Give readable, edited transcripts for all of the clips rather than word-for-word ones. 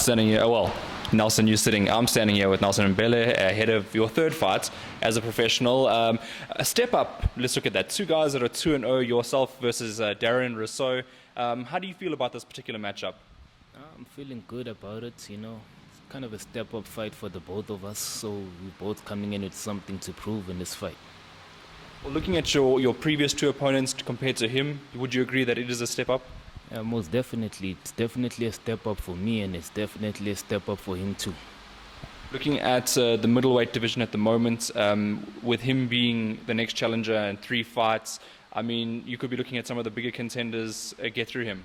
standing here, well, Nelson, you're sitting, I'm standing here with Nelson Mbhele ahead of your third fight as a professional. A step up, let's look at that. Two guys that are 2-0, yourself versus Darrin Rossouw. How do you feel about this particular matchup? I'm feeling good about it, you know. It's kind of a step up fight for the both of us, so we're both coming in with something to prove in this fight. Well, looking at your previous two opponents compared to him, would you agree that it is a step up? Yeah, most definitely. It's definitely a step up for me, and it's definitely a step up for him too. Looking at the middleweight division at the moment, with him being the next challenger in 3 fights, I mean, you could be looking at some of the bigger contenders get through him.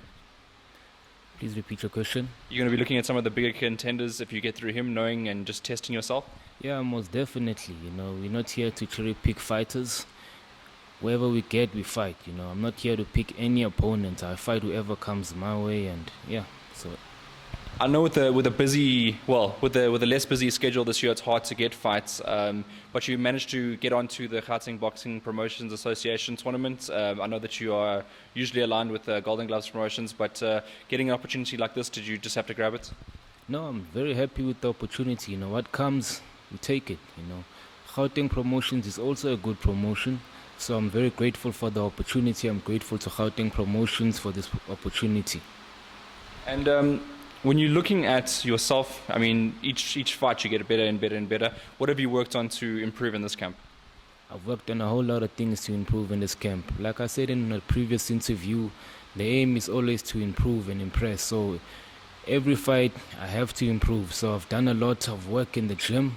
Please repeat your question. You're going to be looking at some of the bigger contenders if you get through him, knowing and just testing yourself? Yeah, most definitely. You know, we're not here to cherry pick fighters. Wherever we get, we fight. You know, I'm not here to pick any opponent. I fight whoever comes my way, and yeah. So I know with the less busy schedule this year, it's hard to get fights. But you managed to get onto the Gauteng Boxing Promotions Association tournament. I know that you are usually aligned with the Golden Gloves Promotions, but getting an opportunity like this, did you just have to grab it? no, I'm very happy with the opportunity. You know, what comes, we take it. You know, Gauteng Promotions is also a good promotion. So I'm very grateful for the opportunity. I'm grateful to Gauteng Promotions for this opportunity. And when you're looking at yourself, I mean, each fight you get better and better and better. What have you worked on to improve in this camp? I've worked on a whole lot of things to improve in this camp. Like I said in a previous interview, the aim is always to improve and impress. So every fight I have to improve. So I've done a lot of work in the gym,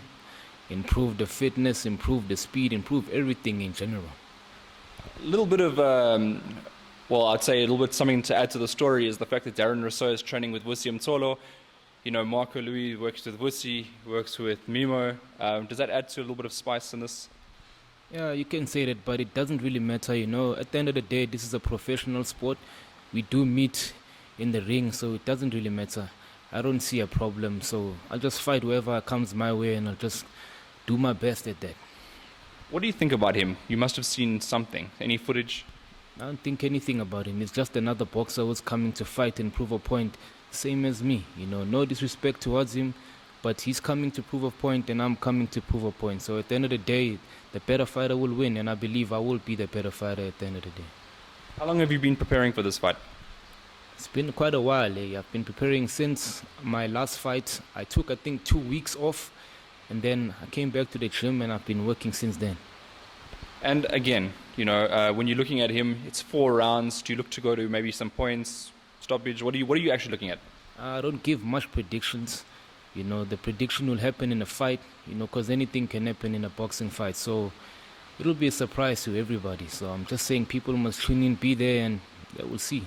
improve the fitness, improve the speed, improve everything in general. A little bit of, I'd say a little bit something to add to the story is the fact that Darrin Rossouw is training with Vusi Mtolo. You know, Marco Louis works with Vusi, works with Mimo. Does that add to a little bit of spice in this? Yeah, you can say that, but it doesn't really matter. You know, at the end of the day, this is a professional sport. We do meet in the ring, so it doesn't really matter. I don't see a problem, so I'll just fight whoever comes my way, and I'll just do my best at that. What do you think about him? You must have seen something. Any footage? I don't think anything about him. He's just another boxer who's coming to fight and prove a point, same as me. You know, no disrespect towards him, but he's coming to prove a point and I'm coming to prove a point. So at the end of the day, the better fighter will win, and I believe I will be the better fighter at the end of the day. How long have you been preparing for this fight? It's been quite a while. I've been preparing since my last fight. I took, I think, 2 weeks off, and then I came back to the gym and I've been working since then. And again, you know, when you're looking at him, it's 4 rounds. Do you look to go to maybe some points, stoppage? What are you actually looking at? I don't give much predictions. You know, the prediction will happen in a fight, you know, because anything can happen in a boxing fight. So it'll be a surprise to everybody. So I'm just saying people must tune in, be there, and they will see.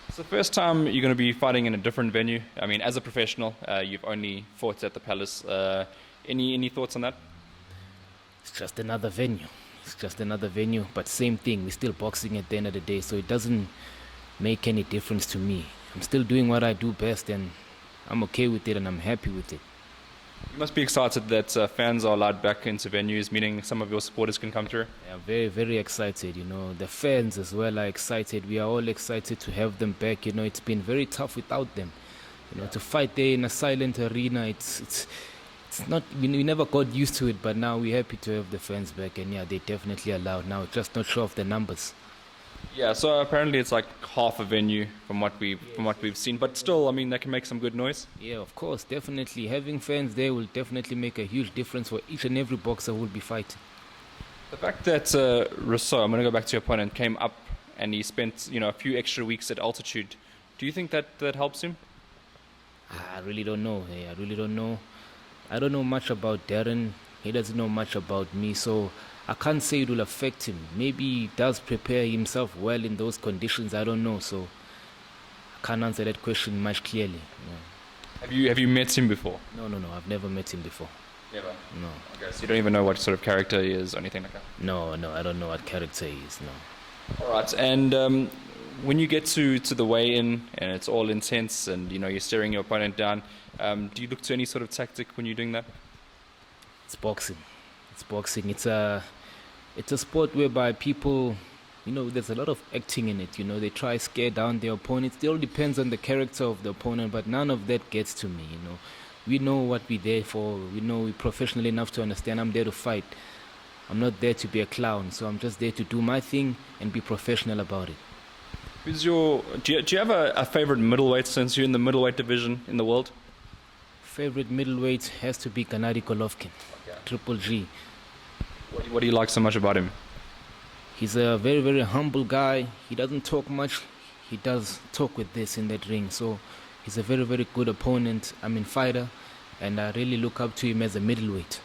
It's the first time you're going to be fighting in a different venue. I mean, as a professional, you've only fought at the Palace. Any thoughts on that? It's just another venue. It's just another venue, but same thing. We're still boxing at the end of the day, so it doesn't make any difference to me. I'm still doing what I do best, and I'm okay with it, and I'm happy with it. You must be excited that fans are allowed back into venues, meaning some of your supporters can come through. Yeah, very, very excited. You know, the fans as well are excited. We are all excited to have them back. You know, it's been very tough without them. You know, to fight there in a silent arena, it's not. We never got used to it, but now we're happy to have the fans back. And yeah, they're definitely allowed now. Just not sure of the numbers. Yeah, so apparently it's like half a venue from what we've seen, but still, I mean, that can make some good noise. Yeah, of course, definitely. Having fans there will definitely make a huge difference for each and every boxer who will be fighting. The fact that Rossouw, I'm going to go back to your opponent, came up and he spent, you know, a few extra weeks at altitude. Do you think that helps him? I really don't know. Hey, I really don't know. I don't know much about Darrin. He doesn't know much about me, so I can't say it will affect him. Maybe he does prepare himself well in those conditions. I don't know, so I can't answer that question much clearly. Yeah. Have you met him before? No. I've never met him before. Never? No. Okay, so you don't even know what sort of character he is or anything like that? No, I don't know what character he is, no. All right, and when you get to the weigh-in and it's all intense and, you know, you're staring your opponent down, do you look to any sort of tactic when you're doing that? It's boxing. It's a sport whereby people there's a lot of acting in it. They try scare down their opponents. It all depends on the character of the opponent, but none of that gets to me. We know what we're there for. We know we're professional enough to understand I'm there to fight. I'm not there to be a clown, so I'm just there to do my thing and be professional about it. Do you have a favorite middleweight since you're in the middleweight division in the world? Favorite middleweight has to be Gennady Golovkin, Triple G. What do you like so much about him? He's a very, very humble guy. He doesn't talk much. He does talk with this in that ring. So he's a very, very good opponent. Fighter. And I really look up to him as a middleweight.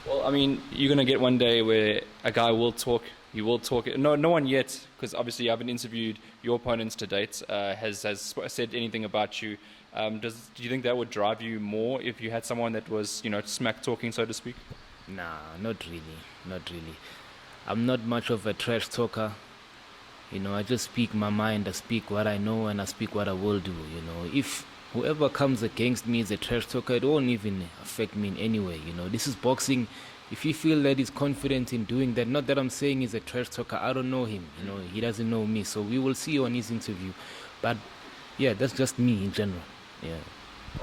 Well, you're going to get one day where a guy will talk. He will talk. No one yet, because obviously you haven't interviewed your opponents to date, has said anything about you. Do you think that would drive you more if you had someone that was, smack talking, so to speak? Nah, not really. I'm not much of a trash talker. I just speak my mind. I speak what I know and I speak what I will do. If whoever comes against me is a trash talker, it won't even affect me in any way. This is boxing. If you feel that he's confident in doing that, not that I'm saying he's a trash talker, I don't know him. He doesn't know me. So we will see on his interview. But yeah, that's just me in general. Yeah.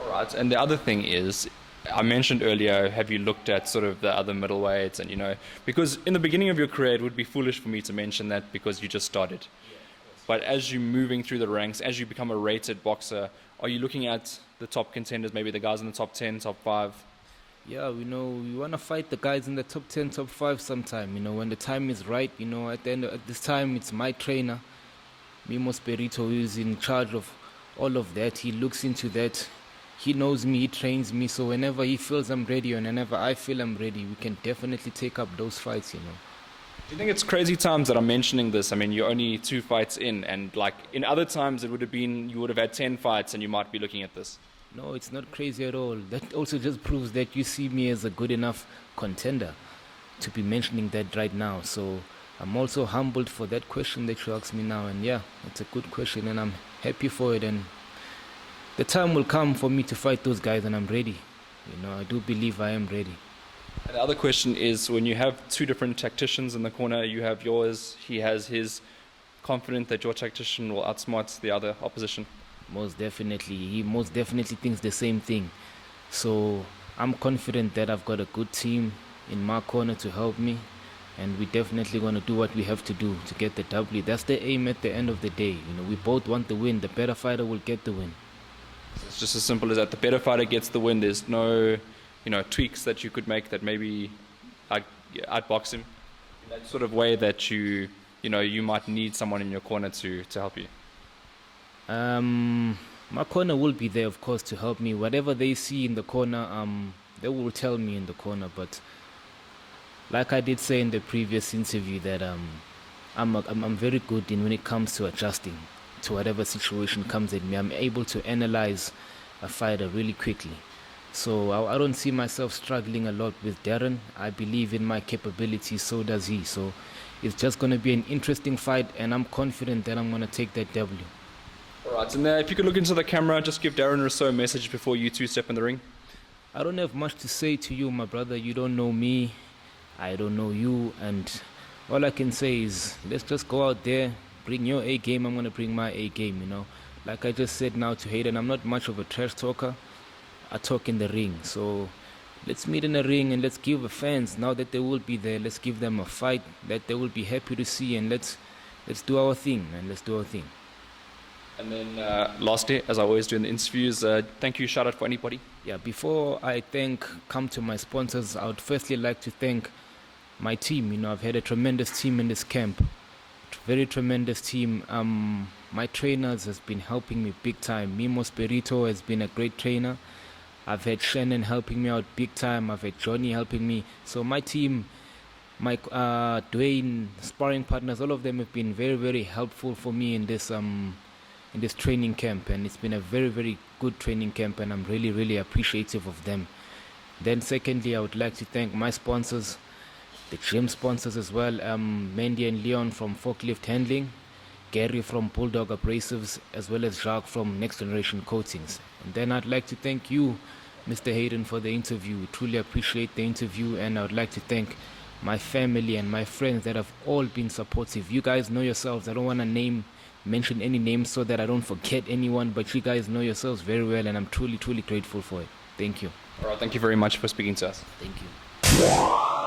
All right. And the other thing is, I mentioned earlier, have you looked at sort of the other middleweights? And, because in the beginning of your career, it would be foolish for me to mention that because you just started. But as you're moving through the ranks, as you become a rated boxer, are you looking at the top contenders, maybe the guys in the top 10, top 5? Yeah, we want to fight the guys in the top 10, top 5 sometime. When the time is right, at the end of this time, it's my trainer, Mimo Spirito, who is in charge of all of that. He looks into that. He knows me, he trains me, so whenever he feels I'm ready and whenever I feel I'm ready, we can definitely take up those fights. Do you think it's crazy times that I'm mentioning this? You're only 2 fights in, and like in other times it would have been, you would have had 10 fights and you might be looking at this. No, it's not crazy at all. That also just proves that you see me as a good enough contender to be mentioning that right now. So I'm also humbled for that question that you asked me now, and yeah, it's a good question and I'm happy for it, and the time will come for me to fight those guys and I'm ready. I do believe I am ready. And the other question is, when you have 2 different tacticians in the corner, you have yours, he has his, confident that your tactician will outsmart the other opposition? Most definitely. He most definitely thinks the same thing. So I'm confident that I've got a good team in my corner to help me, and we're definitely going to do what we have to do to get the W. That's the aim at the end of the day. We both want the win. The better fighter will get the win. It's just as simple as that. The better fighter gets the win. There's no, tweaks that you could make that maybe outbox him in that sort of way that you might need someone in your corner to help you. My corner will be there, of course, to help me. Whatever they see in the corner, they will tell me in the corner. But like I did say in the previous interview, that I'm very good when it comes to adjusting to whatever situation comes at me. I'm able to analyze a fighter really quickly. So I don't see myself struggling a lot with Darrin. I believe in my capabilities, so does he. So it's just going to be an interesting fight, and I'm confident that I'm going to take that W. All right, and if you could look into the camera, just give Darrin Rossouw a message before you 2 step in the ring. I don't have much to say to you, my brother. You don't know me. I don't know you. And all I can say is, let's just go out there, bring your A game, I'm going to bring my A game, Like I just said now to Hayden, I'm not much of a trash talker. I talk in the ring. So let's meet in the ring and let's give the fans, now that they will be there, let's give them a fight that they will be happy to see, and let's do our thing, man. Let's do our thing. And then lastly, as I always do in the interviews, thank you, shout out for anybody. Yeah, before I come to my sponsors, I would firstly like to thank my team. I've had a tremendous team in this camp. Very tremendous team. My trainers has been helping me big time. Mimo Spirito has been a great trainer. I've had Shannon helping me out big time. I've had Johnny helping me. So my team, my Dwayne, sparring partners, all of them have been very, very helpful for me in this training camp, and it's been a very, very good training camp, and I'm really, really appreciative of them. Then secondly, I would like to thank my sponsors, the gym sponsors as well, Mandy and Leon from Forklift Handling, Gary from Bulldog Abrasives, as well as Jacques from Next Generation Coatings. And then I'd like to thank you, Mr. Hayden, for the interview. We truly appreciate the interview, and I would like to thank my family and my friends that have all been supportive. You guys know yourselves. I don't want to mention any names so that I don't forget anyone, but you guys know yourselves very well, and I'm truly, truly grateful for it. Thank you. All right, thank you very much for speaking to us. Thank you.